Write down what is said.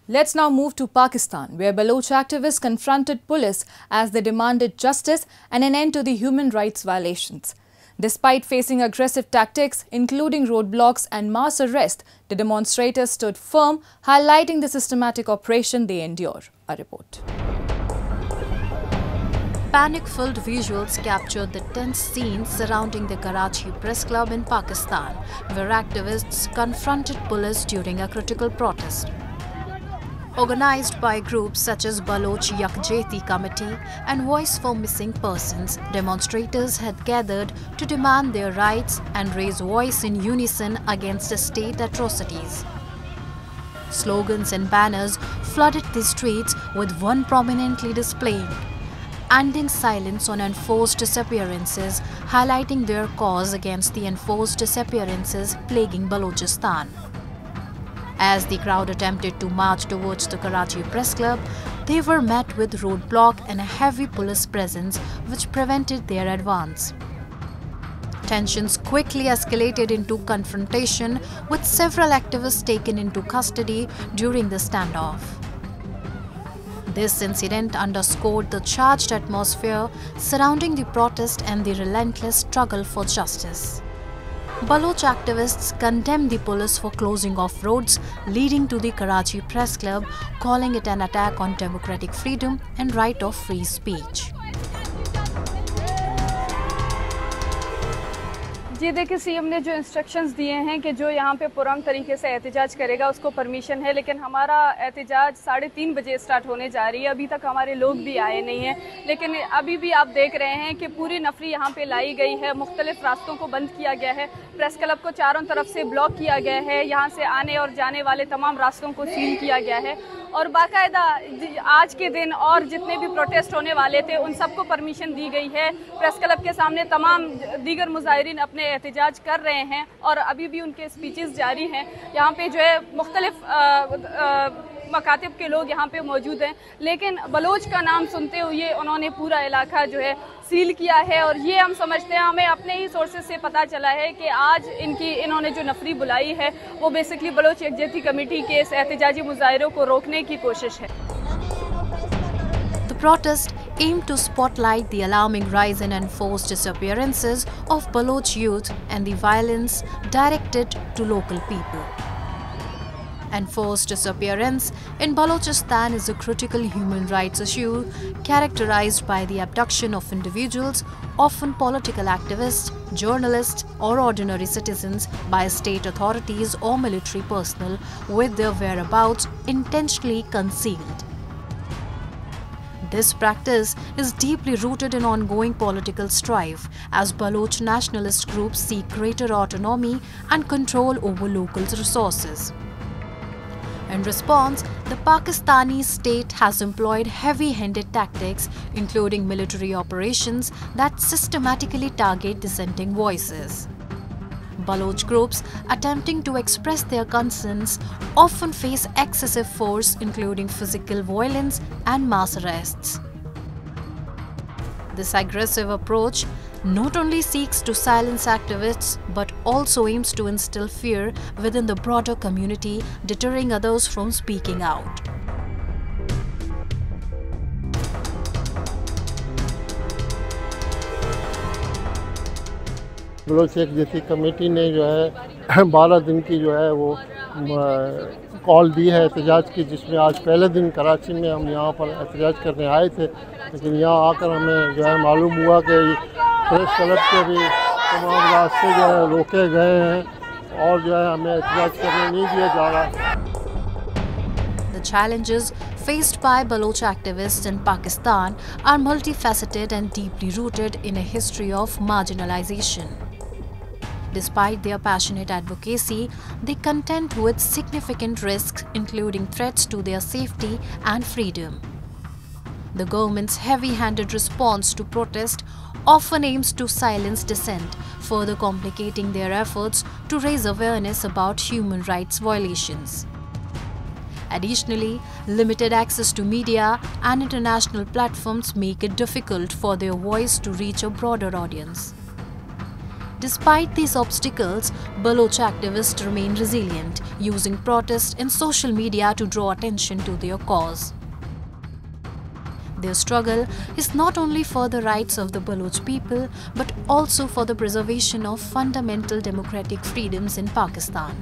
Let's now move to Pakistan, where Baloch activists confronted police as they demanded justice and an end to the human rights violations. Despite facing aggressive tactics, including roadblocks and mass arrest, the demonstrators stood firm, highlighting the systematic oppression they endure. A report. Panic-filled visuals captured the tense scenes surrounding the Karachi Press Club in Pakistan, where activists confronted police during a critical protest. Organized by groups such as Baloch Yakjehti Committee and Voice for Missing Persons, demonstrators had gathered to demand their rights and raise voice in unison against state atrocities. Slogans and banners flooded the streets, with one prominently displaying "Ending silence on enforced disappearances," highlighting their cause against the enforced disappearances plaguing Balochistan. As the crowd attempted to march towards the Karachi Press Club, they were met with roadblock and a heavy police presence which prevented their advance. Tensions quickly escalated into confrontation, with several activists taken into custody during the standoff. This incident underscored the charged atmosphere surrounding the protest and the relentless struggle for justice. Baloch activists condemned the police for closing off roads leading to the Karachi Press Club, calling it an attack on democratic freedom and right of free speech. जी देखिए, CM ने जो instructions दिए हैं कि जो यहाँ पे पुरअमन तरीके से एहतजाज करेगा उसको परमिशन है, लेकिन हमारा एहतजाज 3:30 बजे स्टार्ट होने जा रही है। अभी तक हमारे लोग भी आए नहीं हैं, लेकिन अभी भी आप देख रहे हैं कि पूरी नफरी यहाँ पे लाई गई है। मुख्तलिफ रास्तों को बंद किया गया है, प्रेस क्लब को चारों तरफ से ब्लॉक किया गया है, यहाँ से आने और जाने वाले तमाम रास्तों को सील किया गया है और बाकायदा आज के दिन और जितने भी प्रोटेस्ट होने वाले थे उन सबको परमिशन दी गई है। प्रेस क्लब के सामने तमाम दीगर मुजाहिरीन अपने एहतजाज कर रहे हैं और अभी भी उनके स्पीचेस जारी हैं। यहाँ पे जो है मुख्तलिफ मकातिब के लोग यहाँ पे मौजूद हैं, लेकिन बलोच का नाम सुनते हुए उन्होंने पूरा इलाका जो है सील किया है। और ये हम समझते हैं, हमें अपने ही सोर्सेज से पता चला है कि आज इन्होंने जो नफरी बुलाई है वो बेसिकली बलोच यकजहती कमेटी के इस एहतजाजी मुजाहिरों को रोकने की कोशिश है। The protest aimed to spotlight the alarming rise in enforced disappearances of Baloch youth and the violence directed to local people. Enforced disappearance in Balochistan is a critical human rights issue characterized by the abduction of individuals, often political activists, journalists or ordinary citizens, by state authorities or military personnel, with their whereabouts intentionally concealed. This practice is deeply rooted in ongoing political strife, as Baloch nationalist groups seek greater autonomy and control over local resources. In response, the Pakistani state has employed heavy-handed tactics, including military operations that systematically target dissenting voices. Baloch groups attempting to express their concerns often face excessive force, including physical violence and mass arrests. This aggressive approach not only seeks to silence activists but also aims to instill fear within the broader community, deterring others from speaking out. Baloch Yakjehti committee ने जो है 12 दिन की जो है वो call दी है एहतजाज की, जिसमें आज पहले दिन कराची में हम यहाँ पर एहतजाज करने आए थे, लेकिन यहाँ आकर हमें जो है मालूम हुआ कि प्रेस क्लब के भी तमाम रास्ते जो है रोके गए हैं और जो है हमें एहतजाज करने नहीं दिया जा रहा। The challenges faced by Baloch activists in Pakistan are multifaceted and deeply rooted in a history of marginalization. Despite their passionate advocacy, they contend with significant risks, including threats to their safety and freedom. The government's heavy-handed response to protest often aims to silence dissent, further complicating their efforts to raise awareness about human rights violations. Additionally, limited access to media and international platforms make it difficult for their voice to reach a broader audience. Despite these obstacles, Baloch activists remain resilient, using protest and social media to draw attention to their cause. Their struggle is not only for the rights of the Baloch people, but also for the preservation of fundamental democratic freedoms in Pakistan.